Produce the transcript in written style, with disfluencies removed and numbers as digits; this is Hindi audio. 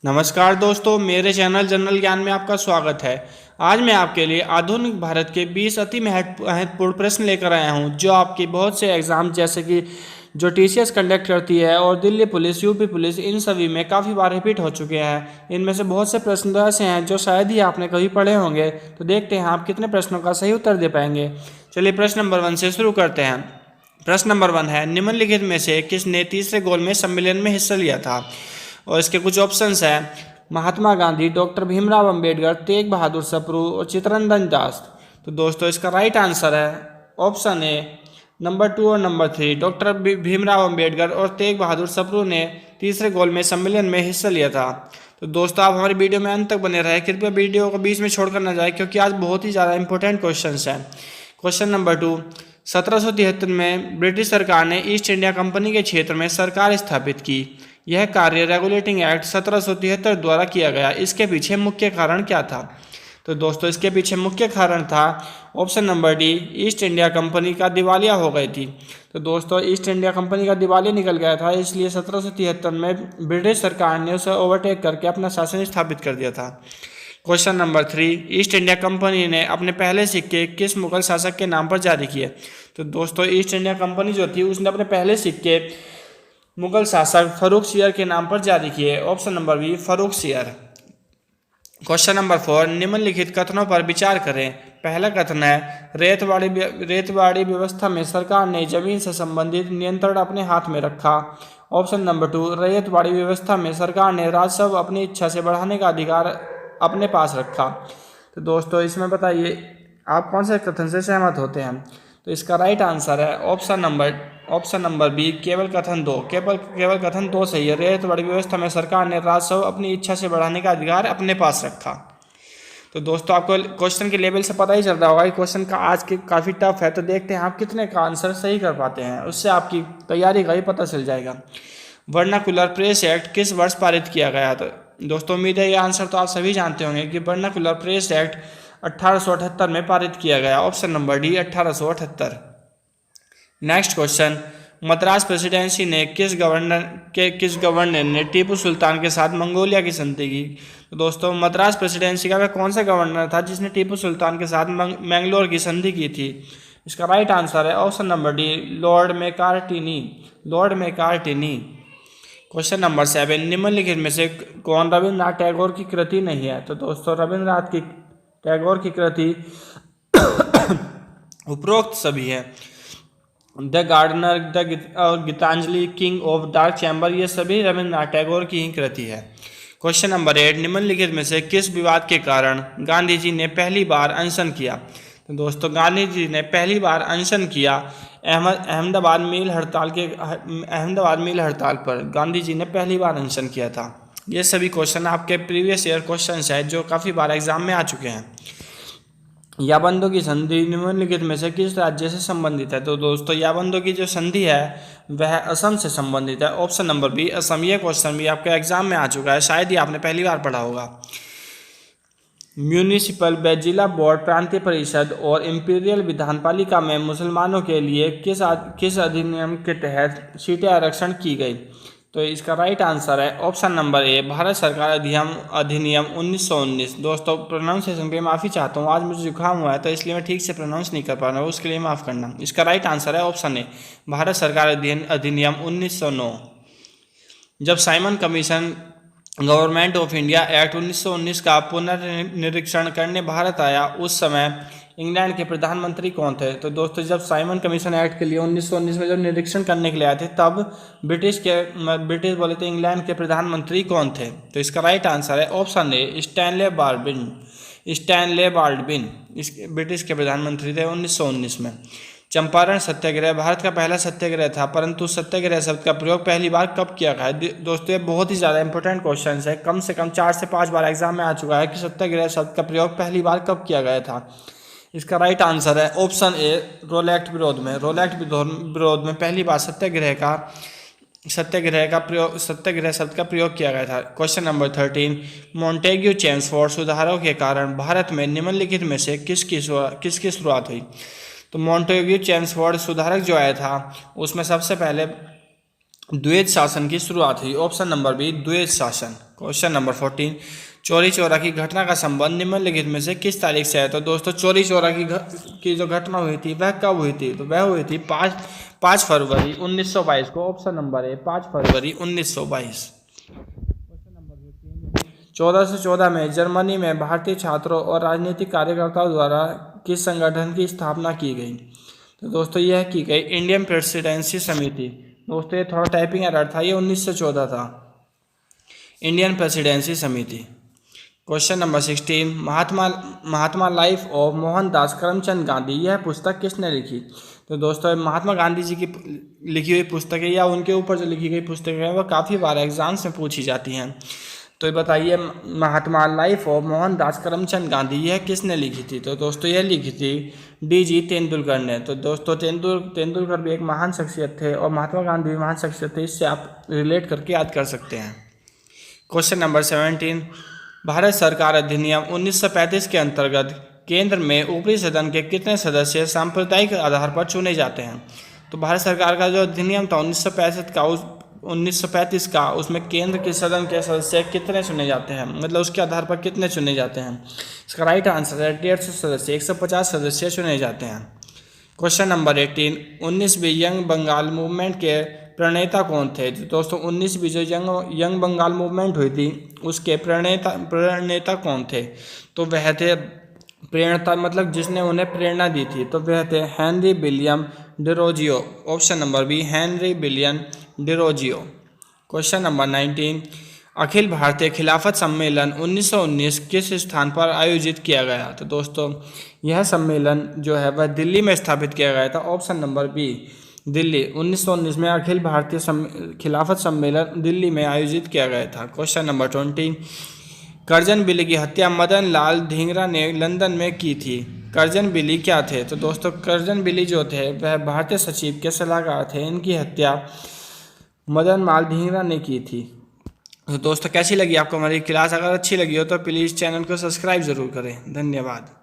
नमस्कार दोस्तों, मेरे चैनल जनरल ज्ञान में आपका स्वागत है। आज मैं आपके लिए आधुनिक भारत के 20 अति महत्वपूर्ण प्रश्न लेकर आया हूं, जो आपकी बहुत से एग्जाम जैसे कि जो टीसीएस कंडक्ट करती है और दिल्ली पुलिस, यूपी पुलिस, इन सभी में काफ़ी बार रिपीट हो चुके हैं। इनमें से बहुत से प्रश्न तो ऐसे हैं जो शायद ही आपने कभी पढ़े होंगे। तो देखते हैं आप कितने प्रश्नों का सही उत्तर दे पाएंगे। चलिए प्रश्न नंबर 1 से शुरू करते हैं। प्रश्न नंबर 1 है, निम्नलिखित में से किसने तीसरे गोलमेज सम्मेलन में हिस्सा लिया था? और इसके कुछ ऑप्शंस हैं: महात्मा गांधी, डॉक्टर भीमराव अंबेडकर, तेग बहादुर सप्रू और चित्तरंजन दास। तो दोस्तों इसका राइट आंसर है ऑप्शन ए, नंबर 2 और नंबर 3। डॉक्टर भीमराव अंबेडकर और तेग बहादुर सप्रू ने तीसरे गोलमेज सम्मेलन में हिस्सा लिया था। तो दोस्तों आप हमारी वीडियो में अंत तक बने रहे, कृपया वीडियो को बीच में छोड़कर न जाए, क्योंकि आज बहुत ही ज़्यादा इंपॉर्टेंट क्वेश्चन हैं। क्वेश्चन नंबर 2, 1773 में ब्रिटिश सरकार ने ईस्ट इंडिया कंपनी के क्षेत्र में सरकार स्थापित की। यह कार्य रेगुलेटिंग एक्ट 1773 द्वारा किया गया। इसके पीछे मुख्य कारण क्या था? तो दोस्तों इसके पीछे मुख्य कारण था option number D, east India company का दिवालिया हो गई थी। तो दोस्तों ईस्ट इंडिया कंपनी का दिवालिया निकल गया था, इसलिए 1773 में ब्रिटिश सरकार ने उसे ओवरटेक करके अपना शासन स्थापित कर दिया था। Question number 3, east India company ने अपने पहले सिक्के किस मुगल शासक के नाम पर जारी किए? तो दोस्तों ईस्ट इंडिया कंपनी जो थी उसने अपने पहले सिक्के मुगल शासक फर्रुख सियर के नाम पर जारी किए। Option number B, Farrukh Siyar. Question number 4, निम्नलिखित कथनों पर विचार करें। पहला कथन है, रेतवाड़ी व्यवस्था में सरकार ने जमीन से संबंधित नियंत्रण अपने हाथ में रखा। ऑप्शन नंबर 2, रेतवाड़ी व्यवस्था में सरकार ने राजस्व अपनी इच्छा से बढ़ाने का अधिकार अपने पास रखा। तो दोस्तों इसमें बताइए आप कौन से कथन से सहमत होते हैं? तो इसका राइट आंसर है ऑप्शन नंबर बी, केवल कथन 2। केवल कथन 2 सही है। रेतवाड़ी व्यवस्था में सरकार ने राजस्व अपनी इच्छा से बढ़ाने का अधिकार अपने पास रखा। तो दोस्तों आपको क्वेश्चन के लेवल से पता ही चल रहा होगा कि क्वेश्चन का आज के काफ़ी टफ है। तो देखते हैं आप कितने का आंसर सही कर पाते हैं, उससे आपकी तैयारी का ही पता चल जाएगा। वर्नाकुलर प्रेस एक्ट किस वर्ष पारित किया गया? तो दोस्तों उम्मीद है ये आंसर तो आप सभी जानते होंगे कि वर्नाकुलर प्रेस एक्ट 1878 में पारित किया गया। Option number D, 1878। Next question, Madras presidency ने किस गवर्नर ने टीपू सुल्तान के साथ मंगोलिया की संधि की? तो दोस्तों मद्रास प्रेसिडेंसी का वह कौन सा गवर्नर था जिसने टीपू सुल्तान के साथ मैंगलोर की संधि की थी? इसका राइट आंसर है option number D, Lord Macartney. Question number 7, निम्नलिखित में से कौन रविन्द्रनाथ टैगोर की कृति नहीं है? तो दोस्तों रविन्द्रनाथ की टैगोर की कृति उपरोक्त सभी है। द गार्डनर, और Gitanjali, king of dark chamber, ये सभी रविन्द्रनाथ टैगोर की ही कृति है। क्वेश्चन नंबर 8, निम्नलिखित में से किस विवाद के कारण गांधी जी ने पहली बार अनशन किया? तो दोस्तों गांधी जी ने पहली बार अनशन किया अहमदाबाद मिल हड़ताल पर गांधी जी ने पहली बार अनशन किया था। ये सभी क्वेश्चन आपके प्रीवियस ईयर क्वेश्चन हैं जो काफ़ी बार एग्जाम में आ चुके हैं। याबंदो की संधि निम्नलिखित में से किस राज्य से संबंधित है? तो दोस्तों याबंदो की जो संधि है वह असम से संबंधित है। Option number B, Assam. ये क्वेश्चन भी आपके एग्जाम में आ चुका है, शायद ही आपने पहली बार पढ़ा होगा। म्यूनिसिपल व जिला बोर्ड, प्रांतीय परिषद और इंपीरियल विधानपालिका में मुसलमानों के लिए किस अधिनियम के तहत सीटें आरक्षण की गई? तो इसका राइट आंसर है ऑप्शन नंबर ए, भारत सरकार अधिनियम 1919। दोस्तों प्रोनाउंसिएशन पे माफ़ी चाहता हूँ, आज मुझे जुकाम हुआ है तो इसलिए मैं ठीक से प्रोनाउंस नहीं कर पा रहा हूँ, उसके लिए माफ़ करना। इसका राइट आंसर है ऑप्शन ए, भारत सरकार अधिनियम 1909। जब Simon commission government of India act 1919 का पुनर्निरीक्षण करने भारत आया, उस समय इंग्लैंड के प्रधानमंत्री कौन थे? तो दोस्तों जब साइमन कमीशन एक्ट के लिए 1919 में जब निरीक्षण करने के लिए आए थे, तब ब्रिटिश बोले थे इंग्लैंड के प्रधानमंत्री कौन थे? तो इसका राइट आंसर है ऑप्शन ए, स्टैनले बाल्डबिन इस ब्रिटिश के प्रधानमंत्री थे 1919 में। चंपारण सत्याग्रह भारत का पहला सत्याग्रह था, परंतु सत्याग्रह शब्द का प्रयोग पहली बार कब किया गया? दोस्तों ये बहुत ही ज़्यादा इंपॉर्टेंट क्वेश्चन है, कम से कम 4 से 5 बार एग्जाम में आ चुका है कि सत्याग्रह शब्द का प्रयोग पहली बार कब किया गया था। इसका राइट आंसर है ऑप्शन ए, रोलैक्ट विरोध में पहली बार सत्याग्रह शब्द का प्रयोग किया गया था। क्वेश्चन नंबर 13, मॉन्टेग्यू चेम्सफोर्ड सुधारों के कारण भारत में निम्नलिखित में से किसकी शुरुआत हुई? तो मॉन्टेग्यू चेम्सफोर्ड सुधारक जो आया था उसमें सबसे पहले द्वैत शासन की शुरुआत हुई? ऑप्शन नंबर बी द्वैत शासन। क्वेश्चन नंबर 14, चौरी चौरा की घटना का संबंध निम्नलिखित में से किस तारीख से है? तो दोस्तों चौरी चौरा की जो घटना हुई थी वह कब हुई थी? तो वह हुई थी 5 फरवरी 1922 को। ऑप्शन नंबर ए 5 फरवरी 1922। 1414 में जर्मनी में भारतीय छात्रों और राजनीतिक कार्यकर्ताओं द्वारा किस संगठन की स्थापना की गई? तो दोस्तों यह की गई इंडियन प्रेसिडेंसी समिति। दोस्तों ये थोड़ा टाइपिंग एरर था, ये 1914 था, इंडियन प्रेसिडेंसी समिति। Question number 16, Mahatma life of Mohandas Karamchand Gandhi, यह पुस्तक किसने लिखी? तो दोस्तों महात्मा गांधी जी की लिखी हुई पुस्तकें या उनके ऊपर जो लिखी गई पुस्तकें हैं वह काफ़ी बार एग्जाम्स में पूछी जाती हैं। तो ये बताइए महात्मा लाइफ ऑफ मोहनदास करमचंद गांधी यह किसने लिखी थी? तो दोस्तों यह लिखी थी D.G. तेंदुलकर ने। तो दोस्तों तेंदुलकर भी एक महान शख्सियत थे और महात्मा गांधी भी महान शख्सियत थे, इससे आप रिलेट करके याद कर सकते हैं। क्वेश्चन नंबर 17, भारत सरकार अधिनियम 1935 के अंतर्गत केंद्र में ऊपरी सदन के कितने सदस्य सांप्रदायिक आधार पर चुने जाते हैं? तो भारत सरकार का जो अधिनियम था 1935 का, उसमें केंद्र के सदन के सदस्य कितने चुने जाते हैं, मतलब उसके आधार पर कितने चुने जाते हैं? इसका राइट आंसर है 150 सदस्य, 150 सदस्य चुने जाते हैं। क्वेश्चन नंबर 18, 19वीं यंग बंगाल मूवमेंट के प्रणेता कौन थे? तो दोस्तों 19वीं जो यंग बंगाल मूवमेंट हुई थी उसके प्रणेता कौन थे? तो वह थे प्रेरणा, मतलब जिसने उन्हें प्रेरणा दी थी, तो वह थे Henry William Derozio. Option number B Henry William Derozio. Question number 19, अखिल भारतीय खिलाफत सम्मेलन 1919 किस स्थान पर आयोजित किया गया? तो दोस्तों यह सम्मेलन जो है वह दिल्ली में स्थापित किया गया था। Option number B Delhi. 1919 में अखिल भारतीय खिलाफत सम्मेलन दिल्ली में आयोजित किया गया था। क्वेश्चन नंबर 20, करजन बिली की हत्या मदन लाल ढींगरा ने लंदन में की थी। करजन बिली क्या थे? तो दोस्तों करजन बिली जो थे वह भारतीय सचिव के सलाहकार थे, इनकी हत्या मदन लाल ढींगरा ने की थी। तो दोस्तों कैसी लगी आपको हमारी क्लास? अगर अच्छी लगी हो तो प्लीज़ चैनल को सब्सक्राइब ज़रूर करें। धन्यवाद।